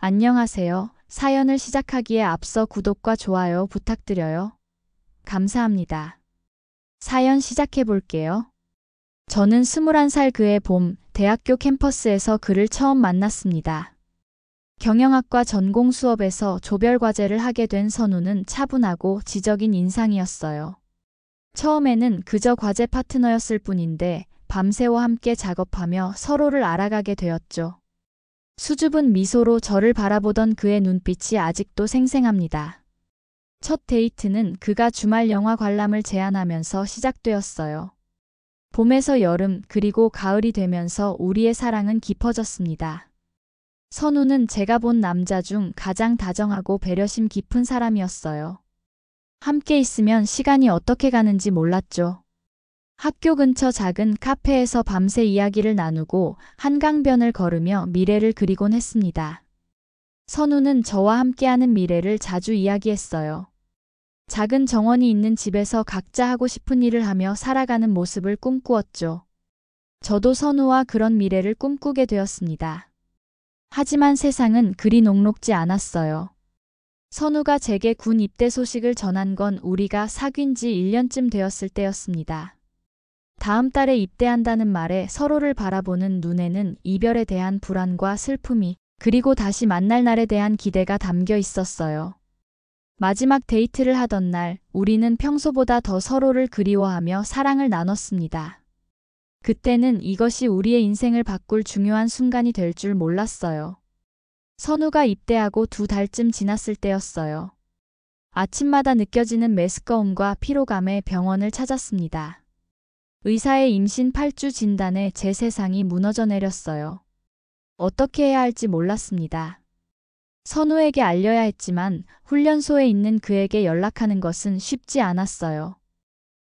안녕하세요. 사연을 시작하기에 앞서 구독과 좋아요 부탁드려요. 감사합니다. 사연 시작해 볼게요. 저는 21살 그해 봄, 대학교 캠퍼스에서 그를 처음 만났습니다. 경영학과 전공 수업에서 조별 과제를 하게 된 선우는 차분하고 지적인 인상이었어요. 처음에는 그저 과제 파트너였을 뿐인데 밤새워 함께 작업하며 서로를 알아가게 되었죠. 수줍은 미소로 저를 바라보던 그의 눈빛이 아직도 생생합니다. 첫 데이트는 그가 주말 영화 관람을 제안하면서 시작되었어요. 봄에서 여름 그리고 가을이 되면서 우리의 사랑은 깊어졌습니다. 선우는 제가 본 남자 중 가장 다정하고 배려심 깊은 사람이었어요. 함께 있으면 시간이 어떻게 가는지 몰랐죠. 학교 근처 작은 카페에서 밤새 이야기를 나누고 한강변을 걸으며 미래를 그리곤 했습니다. 선우는 저와 함께하는 미래를 자주 이야기했어요. 작은 정원이 있는 집에서 각자 하고 싶은 일을 하며 살아가는 모습을 꿈꾸었죠. 저도 선우와 그런 미래를 꿈꾸게 되었습니다. 하지만 세상은 그리 녹록지 않았어요. 선우가 제게 군 입대 소식을 전한 건 우리가 사귄 지 1년쯤 되었을 때였습니다. 다음 달에 입대한다는 말에 서로를 바라보는 눈에는 이별에 대한 불안과 슬픔이 그리고 다시 만날 날에 대한 기대가 담겨 있었어요. 마지막 데이트를 하던 날 우리는 평소보다 더 서로를 그리워하며 사랑을 나눴습니다. 그때는 이것이 우리의 인생을 바꿀 중요한 순간이 될 줄 몰랐어요. 선우가 입대하고 2달쯤 지났을 때였어요. 아침마다 느껴지는 메스꺼움과 피로감에 병원을 찾았습니다. 의사의 임신 8주 진단에 제 세상이 무너져 내렸어요. 어떻게 해야 할지 몰랐습니다. 선우에게 알려야 했지만 훈련소에 있는 그에게 연락하는 것은 쉽지 않았어요.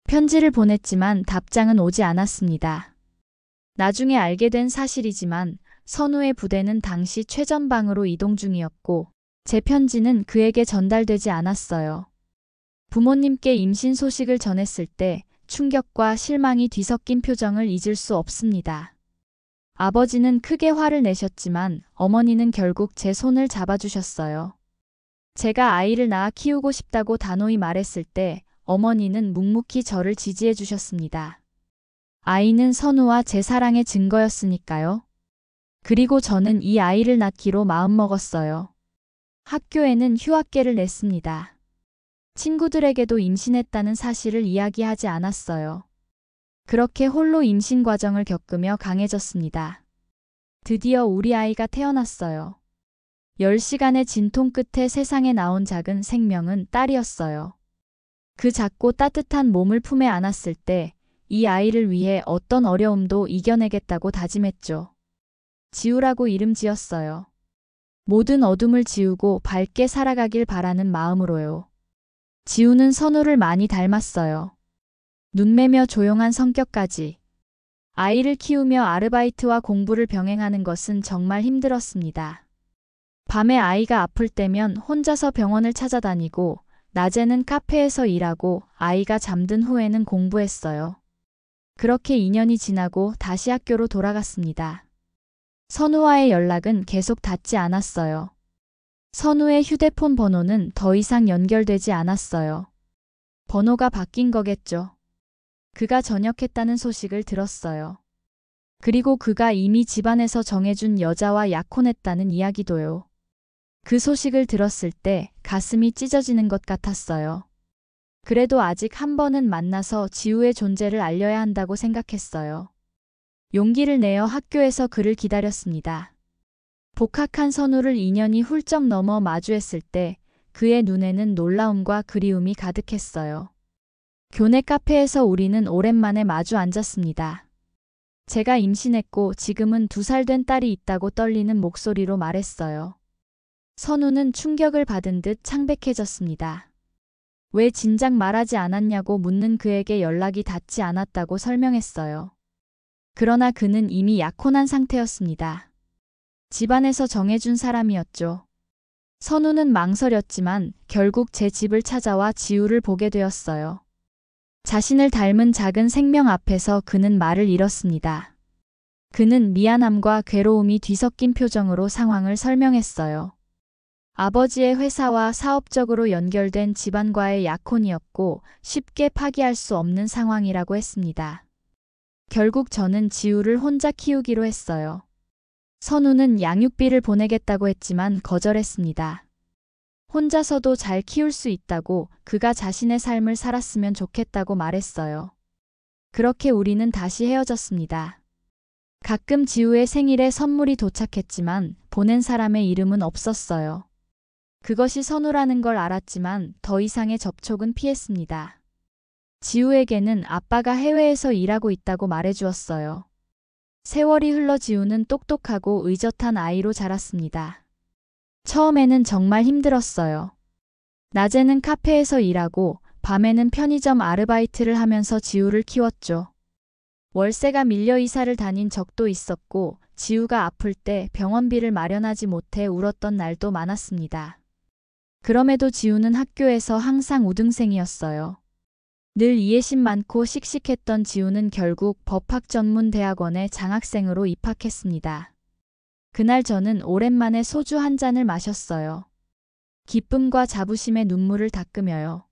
편지를 보냈지만 답장은 오지 않았습니다. 나중에 알게 된 사실이지만 선우의 부대는 당시 최전방으로 이동 중이었고 제 편지는 그에게 전달되지 않았어요. 부모님께 임신 소식을 전했을 때 충격과 실망이 뒤섞인 표정을 잊을 수 없습니다. 아버지는 크게 화를 내셨지만 어머니는 결국 제 손을 잡아주셨어요. 제가 아이를 낳아 키우고 싶다고 단호히 말했을 때 어머니는 묵묵히 저를 지지해 주셨습니다. 아이는 선우와 제 사랑의 증거였으니까요. 그리고 저는 이 아이를 낳기로 마음먹었어요. 학교에는 휴학계를 냈습니다. 친구들에게도 임신했다는 사실을 이야기하지 않았어요. 그렇게 홀로 임신 과정을 겪으며 강해졌습니다. 드디어 우리 아이가 태어났어요. 10시간의 진통 끝에 세상에 나온 작은 생명은 딸이었어요. 그 작고 따뜻한 몸을 품에 안았을 때 이 아이를 위해 어떤 어려움도 이겨내겠다고 다짐했죠. 지우라고 이름 지었어요. 모든 어둠을 지우고 밝게 살아가길 바라는 마음으로요. 지우는 선우를 많이 닮았어요. 눈매며 조용한 성격까지. 아이를 키우며 아르바이트와 공부를 병행하는 것은 정말 힘들었습니다. 밤에 아이가 아플 때면 혼자서 병원을 찾아다니고 낮에는 카페에서 일하고 아이가 잠든 후에는 공부했어요. 그렇게 2년이 지나고 다시 학교로 돌아갔습니다. 선우와의 연락은 계속 닿지 않았어요. 선우의 휴대폰 번호는 더 이상 연결되지 않았어요. 번호가 바뀐 거겠죠. 그가 전역했다는 소식을 들었어요. 그리고 그가 이미 집안에서 정해준 여자와 약혼했다는 이야기도요. 그 소식을 들었을 때 가슴이 찢어지는 것 같았어요. 그래도 아직 한 번은 만나서 지우의 존재를 알려야 한다고 생각했어요. 용기를 내어 학교에서 그를 기다렸습니다. 복학한 선우를 2년이 훌쩍 넘어 마주했을 때 그의 눈에는 놀라움과 그리움이 가득했어요. 교내 카페에서 우리는 오랜만에 마주 앉았습니다. 제가 임신했고 지금은 2살 된 딸이 있다고 떨리는 목소리로 말했어요. 선우는 충격을 받은 듯 창백해졌습니다. 왜 진작 말하지 않았냐고 묻는 그에게 연락이 닿지 않았다고 설명했어요. 그러나 그는 이미 약혼한 상태였습니다. 집안에서 정해준 사람이었죠. 선우는 망설였지만 결국 제 집을 찾아와 지우를 보게 되었어요. 자신을 닮은 작은 생명 앞에서 그는 말을 잃었습니다. 그는 미안함과 괴로움이 뒤섞인 표정으로 상황을 설명했어요. 아버지의 회사와 사업적으로 연결된 집안과의 약혼이었고 쉽게 파기할 수 없는 상황이라고 했습니다. 결국 저는 지우를 혼자 키우기로 했어요. 선우는 양육비를 보내겠다고 했지만 거절했습니다. 혼자서도 잘 키울 수 있다고 그가 자신의 삶을 살았으면 좋겠다고 말했어요. 그렇게 우리는 다시 헤어졌습니다. 가끔 지우의 생일에 선물이 도착했지만 보낸 사람의 이름은 없었어요. 그것이 선우라는 걸 알았지만 더 이상의 접촉은 피했습니다. 지우에게는 아빠가 해외에서 일하고 있다고 말해주었어요. 세월이 흘러 지우는 똑똑하고 의젓한 아이로 자랐습니다. 처음에는 정말 힘들었어요. 낮에는 카페에서 일하고 밤에는 편의점 아르바이트를 하면서 지우를 키웠죠. 월세가 밀려 이사를 다닌 적도 있었고 지우가 아플 때 병원비를 마련하지 못해 울었던 날도 많았습니다. 그럼에도 지우는 학교에서 항상 우등생이었어요. 늘 이해심 많고 씩씩했던 지우는 결국 법학전문대학원에 장학생으로 입학했습니다. 그날 저는 오랜만에 소주 한 잔을 마셨어요. 기쁨과 자부심의 눈물을 닦으며요.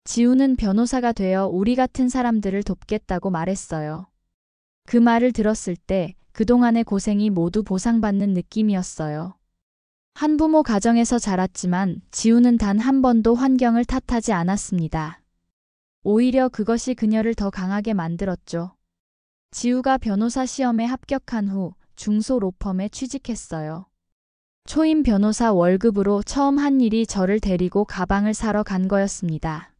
지우는 변호사가 되어 우리 같은 사람들을 돕겠다고 말했어요. 그 말을 들었을 때 그동안의 고생이 모두 보상받는 느낌이었어요. 한부모 가정에서 자랐지만 지우는 단 한 번도 환경을 탓하지 않았습니다. 오히려 그것이 그녀를 더 강하게 만들었죠. 지우가 변호사 시험에 합격한 후 중소 로펌에 취직했어요. 초임 변호사 월급으로 처음 한 일이 저를 데리고 가방을 사러 간 거였습니다.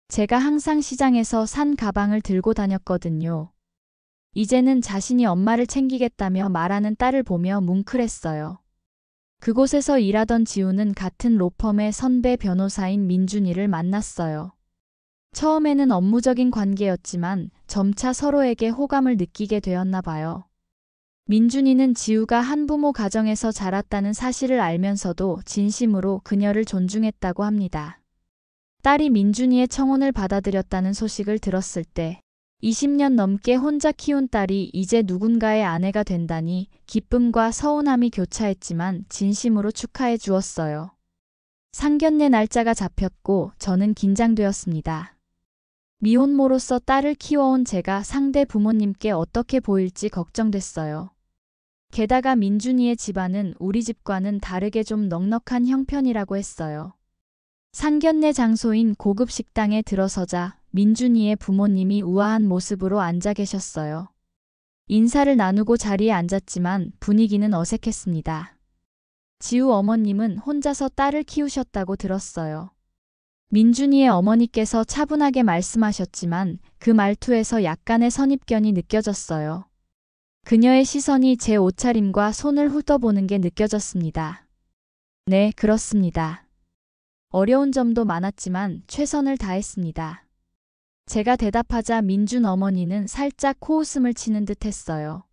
제가 항상 시장에서 산 가방을 들고 다녔거든요. 이제는 자신이 엄마를 챙기겠다며 말하는 딸을 보며 뭉클했어요. 그곳에서 일하던 지우는 같은 로펌의 선배 변호사인 민준이를 만났어요. 처음에는 업무적인 관계였지만 점차 서로에게 호감을 느끼게 되었나 봐요. 민준이는 지우가 한부모 가정에서 자랐다는 사실을 알면서도 진심으로 그녀를 존중했다고 합니다. 딸이 민준이의 청혼을 받아들였다는 소식을 들었을 때 20년 넘게 혼자 키운 딸이 이제 누군가의 아내가 된다니 기쁨과 서운함이 교차했지만 진심으로 축하해 주었어요. 상견례 날짜가 잡혔고 저는 긴장되었습니다. 미혼모로서 딸을 키워온 제가 상대 부모님께 어떻게 보일지 걱정됐어요. 게다가 민준이의 집안은 우리 집과는 다르게 좀 넉넉한 형편이라고 했어요. 상견례 장소인 고급 식당에 들어서자 민준이의 부모님이 우아한 모습으로 앉아 계셨어요. 인사를 나누고 자리에 앉았지만 분위기는 어색했습니다. 지우 어머님은 혼자서 딸을 키우셨다고 들었어요. 민준이의 어머니께서 차분하게 말씀하셨지만 그 말투에서 약간의 선입견이 느껴졌어요. 그녀의 시선이 제 옷차림과 손을 훑어보는 게 느껴졌습니다. 네, 그렇습니다. 어려운 점도 많았지만 최선을 다했습니다. 제가 대답하자 민준 어머니는 살짝 코웃음을 치는 듯 했어요.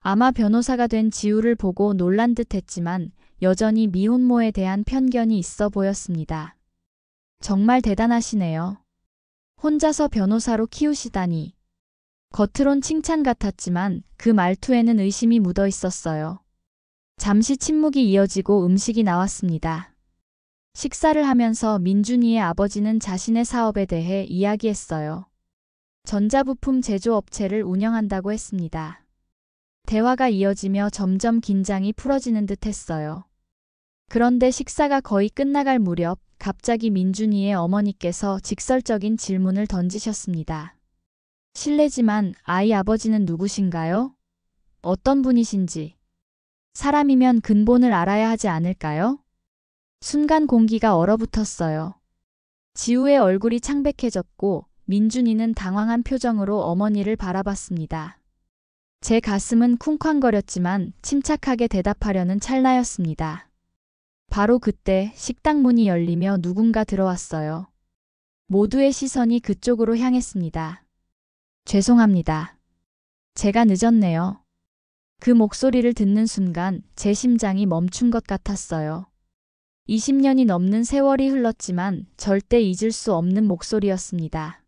아마 변호사가 된 지우를 보고 놀란 듯 했지만 여전히 미혼모에 대한 편견이 있어 보였습니다. 정말 대단하시네요. 혼자서 변호사로 키우시다니. 겉으론 칭찬 같았지만 그 말투에는 의심이 묻어 있었어요. 잠시 침묵이 이어지고 음식이 나왔습니다. 식사를 하면서 민준이의 아버지는 자신의 사업에 대해 이야기했어요. 전자부품 제조업체를 운영한다고 했습니다. 대화가 이어지며 점점 긴장이 풀어지는 듯 했어요. 그런데 식사가 거의 끝나갈 무렵 갑자기 민준이의 어머니께서 직설적인 질문을 던지셨습니다. 실례지만 아이 아버지는 누구신가요? 어떤 분이신지. 사람이면 근본을 알아야 하지 않을까요? 순간 공기가 얼어붙었어요. 지우의 얼굴이 창백해졌고 민준이는 당황한 표정으로 어머니를 바라봤습니다. 제 가슴은 쿵쾅거렸지만 침착하게 대답하려는 찰나였습니다. 바로 그때 식당 문이 열리며 누군가 들어왔어요. 모두의 시선이 그쪽으로 향했습니다. 죄송합니다. 제가 늦었네요. 그 목소리를 듣는 순간 제 심장이 멈춘 것 같았어요. 20년이 넘는 세월이 흘렀지만 절대 잊을 수 없는 목소리였습니다.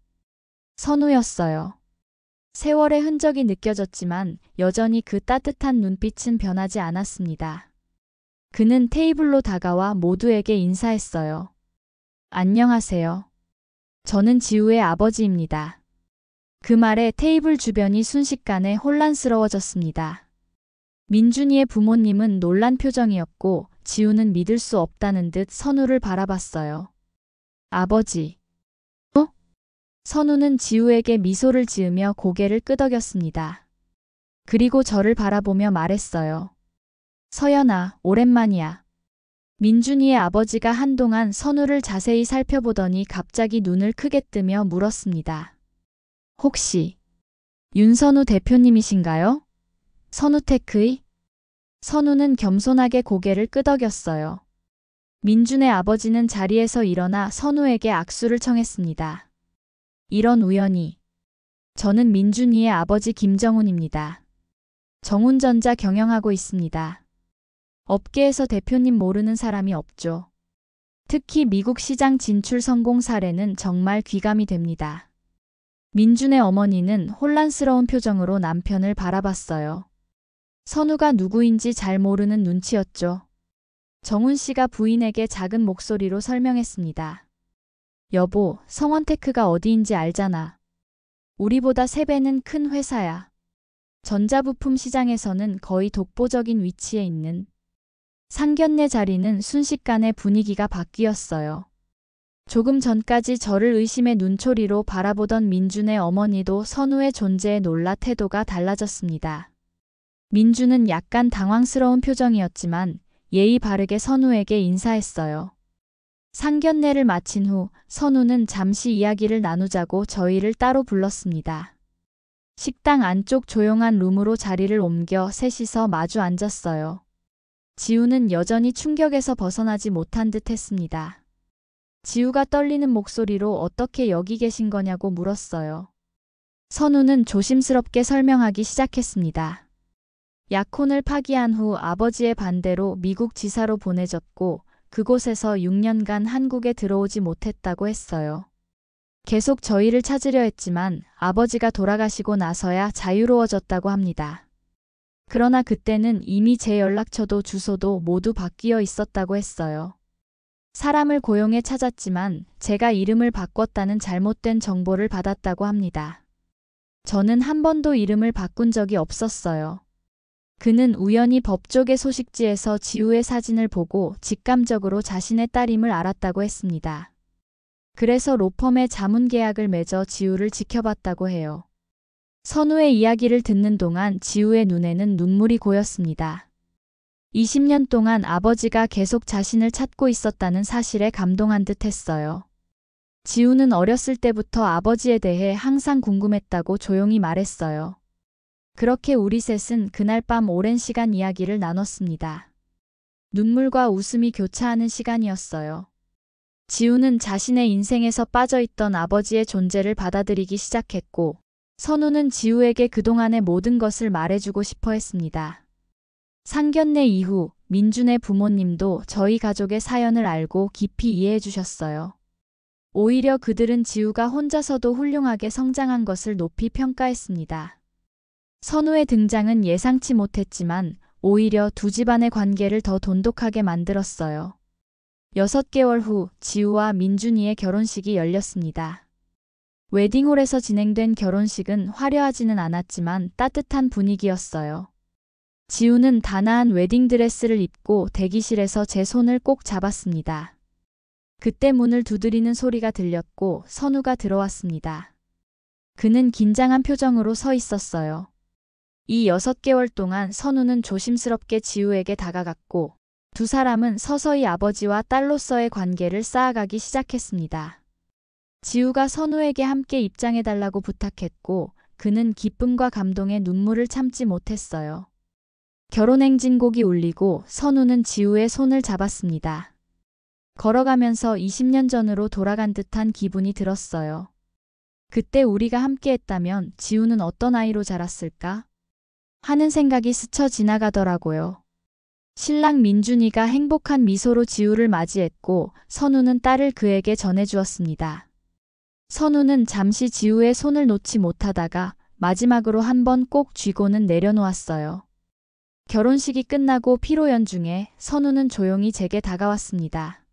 선우였어요. 세월의 흔적이 느껴졌지만 여전히 그 따뜻한 눈빛은 변하지 않았습니다. 그는 테이블로 다가와 모두에게 인사했어요. 안녕하세요. 저는 지우의 아버지입니다. 그 말에 테이블 주변이 순식간에 혼란스러워졌습니다. 민준이의 부모님은 놀란 표정이었고 지우는 믿을 수 없다는 듯 선우를 바라봤어요. 아버지. 선우는 지우에게 미소를 지으며 고개를 끄덕였습니다. 그리고 저를 바라보며 말했어요. 서연아, 오랜만이야. 민준이의 아버지가 한동안 선우를 자세히 살펴보더니 갑자기 눈을 크게 뜨며 물었습니다. 혹시 윤선우 대표님이신가요? 선우테크의? 선우는 겸손하게 고개를 끄덕였어요. 민준의 아버지는 자리에서 일어나 선우에게 악수를 청했습니다. 이런 우연이. 저는 민준이의 아버지 김정훈입니다. 정훈전자 경영하고 있습니다. 업계에서 대표님 모르는 사람이 없죠. 특히 미국 시장 진출 성공 사례는 정말 귀감이 됩니다. 민준의 어머니는 혼란스러운 표정으로 남편을 바라봤어요. 선우가 누구인지 잘 모르는 눈치였죠. 정훈 씨가 부인에게 작은 목소리로 설명했습니다. 여보, 성원테크가 어디인지 알잖아. 우리보다 3배는 큰 회사야. 전자부품 시장에서는 거의 독보적인 위치에 있는. 상견례 자리는 순식간에 분위기가 바뀌었어요. 조금 전까지 저를 의심의 눈초리로 바라보던 민준의 어머니도 선우의 존재에 놀라 태도가 달라졌습니다. 민준은 약간 당황스러운 표정이었지만 예의 바르게 선우에게 인사했어요. 상견례를 마친 후 선우는 잠시 이야기를 나누자고 저희를 따로 불렀습니다. 식당 안쪽 조용한 룸으로 자리를 옮겨 셋이서 마주 앉았어요. 지우는 여전히 충격에서 벗어나지 못한 듯 했습니다. 지우가 떨리는 목소리로 어떻게 여기 계신 거냐고 물었어요. 선우는 조심스럽게 설명하기 시작했습니다. 약혼을 파기한 후 아버지의 반대로 미국 지사로 보내졌고 그곳에서 6년간 한국에 들어오지 못했다고 했어요. 계속 저희를 찾으려 했지만 아버지가 돌아가시고 나서야 자유로워졌다고 합니다. 그러나 그때는 이미 제 연락처도 주소도 모두 바뀌어 있었다고 했어요. 사람을 고용해 찾았지만 제가 이름을 바꿨다는 잘못된 정보를 받았다고 합니다. 저는 한 번도 이름을 바꾼 적이 없었어요. 그는 우연히 법조계 소식지에서 지우의 사진을 보고 직감적으로 자신의 딸임을 알았다고 했습니다. 그래서 로펌에 자문 계약을 맺어 지우를 지켜봤다고 해요. 선우의 이야기를 듣는 동안 지우의 눈에는 눈물이 고였습니다. 20년 동안 아버지가 계속 자신을 찾고 있었다는 사실에 감동한 듯 했어요. 지우는 어렸을 때부터 아버지에 대해 항상 궁금했다고 조용히 말했어요. 그렇게 우리 셋은 그날 밤 오랜 시간 이야기를 나눴습니다. 눈물과 웃음이 교차하는 시간이었어요. 지우는 자신의 인생에서 빠져있던 아버지의 존재를 받아들이기 시작했고, 선우는 지우에게 그동안의 모든 것을 말해주고 싶어 했습니다. 상견례 이후 민준의 부모님도 저희 가족의 사연을 알고 깊이 이해해 주셨어요. 오히려 그들은 지우가 혼자서도 훌륭하게 성장한 것을 높이 평가했습니다. 선우의 등장은 예상치 못했지만 오히려 두 집안의 관계를 더 돈독하게 만들었어요. 6개월 후 지우와 민준이의 결혼식이 열렸습니다. 웨딩홀에서 진행된 결혼식은 화려하지는 않았지만 따뜻한 분위기였어요. 지우는 단아한 웨딩드레스를 입고 대기실에서 제 손을 꼭 잡았습니다. 그때 문을 두드리는 소리가 들렸고 선우가 들어왔습니다. 그는 긴장한 표정으로 서 있었어요. 이 6개월 동안 선우는 조심스럽게 지우에게 다가갔고 두 사람은 서서히 아버지와 딸로서의 관계를 쌓아가기 시작했습니다. 지우가 선우에게 함께 입장해달라고 부탁했고 그는 기쁨과 감동에 눈물을 참지 못했어요. 결혼행진곡이 울리고 선우는 지우의 손을 잡았습니다. 걸어가면서 20년 전으로 돌아간 듯한 기분이 들었어요. 그때 우리가 함께했다면 지우는 어떤 아이로 자랐을까? 하는 생각이 스쳐 지나가더라고요. 신랑 민준이가 행복한 미소로 지우를 맞이했고 선우는 딸을 그에게 전해주었습니다. 선우는 잠시 지우의 손을 놓지 못하다가 마지막으로 한 번 꼭 쥐고는 내려놓았어요. 결혼식이 끝나고 피로연 중에 선우는 조용히 제게 다가왔습니다.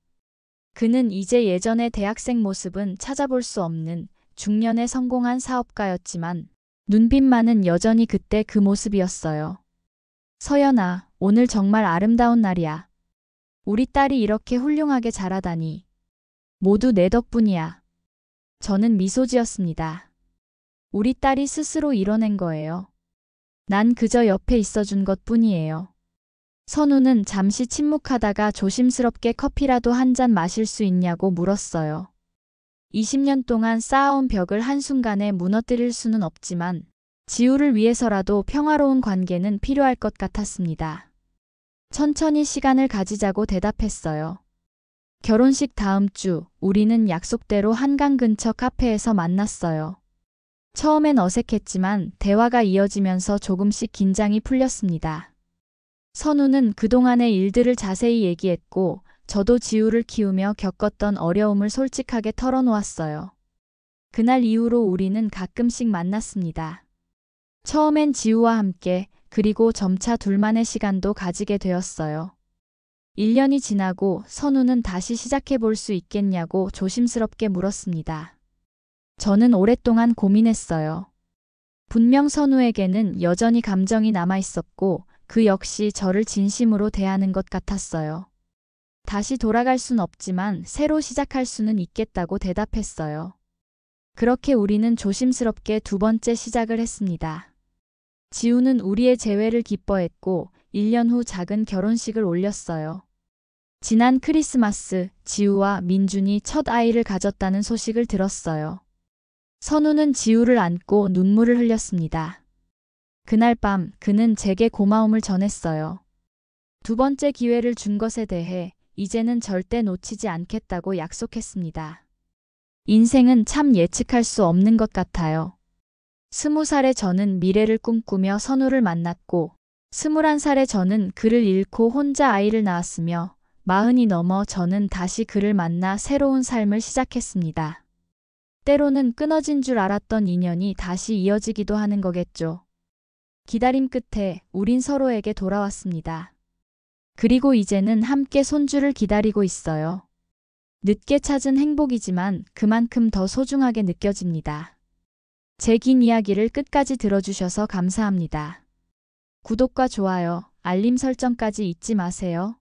그는 이제 예전의 대학생 모습은 찾아볼 수 없는 중년의 성공한 사업가였지만 눈빛만은 여전히 그때 그 모습이었어요. 서연아, 오늘 정말 아름다운 날이야. 우리 딸이 이렇게 훌륭하게 자라다니. 모두 내 덕분이야. 저는 미소 지었습니다. 우리 딸이 스스로 이뤄낸 거예요. 난 그저 옆에 있어준 것뿐이에요. 선우는 잠시 침묵하다가 조심스럽게 커피라도 한 잔 마실 수 있냐고 물었어요. 20년 동안 쌓아온 벽을 한순간에 무너뜨릴 수는 없지만 지우를 위해서라도 평화로운 관계는 필요할 것 같았습니다. 천천히 시간을 가지자고 대답했어요. 결혼식 다음 주 우리는 약속대로 한강 근처 카페에서 만났어요. 처음엔 어색했지만 대화가 이어지면서 조금씩 긴장이 풀렸습니다. 선우는 그동안의 일들을 자세히 얘기했고 저도 지우를 키우며 겪었던 어려움을 솔직하게 털어놓았어요. 그날 이후로 우리는 가끔씩 만났습니다. 처음엔 지우와 함께 그리고 점차 둘만의 시간도 가지게 되었어요. 1년이 지나고 선우는 다시 시작해 볼 수 있겠냐고 조심스럽게 물었습니다. 저는 오랫동안 고민했어요. 분명 선우에게는 여전히 감정이 남아 있었고 그 역시 저를 진심으로 대하는 것 같았어요. 다시 돌아갈 순 없지만 새로 시작할 수는 있겠다고 대답했어요. 그렇게 우리는 조심스럽게 두 번째 시작을 했습니다. 지우는 우리의 재회를 기뻐했고 1년 후 작은 결혼식을 올렸어요. 지난 크리스마스 지우와 민준이 첫 아이를 가졌다는 소식을 들었어요. 선우는 지우를 안고 눈물을 흘렸습니다. 그날 밤 그는 제게 고마움을 전했어요. 두 번째 기회를 준 것에 대해 이제는 절대 놓치지 않겠다고 약속했습니다. 인생은 참 예측할 수 없는 것 같아요. 20살의 저는 미래를 꿈꾸며 선우를 만났고 21살의 저는 그를 잃고 혼자 아이를 낳았으며 40이 넘어 저는 다시 그를 만나 새로운 삶을 시작했습니다. 때로는 끊어진 줄 알았던 인연이 다시 이어지기도 하는 거겠죠. 기다림 끝에 우린 서로에게 돌아왔습니다. 그리고 이제는 함께 손주를 기다리고 있어요. 늦게 찾은 행복이지만 그만큼 더 소중하게 느껴집니다. 제 긴 이야기를 끝까지 들어주셔서 감사합니다. 구독과 좋아요, 알림 설정까지 잊지 마세요.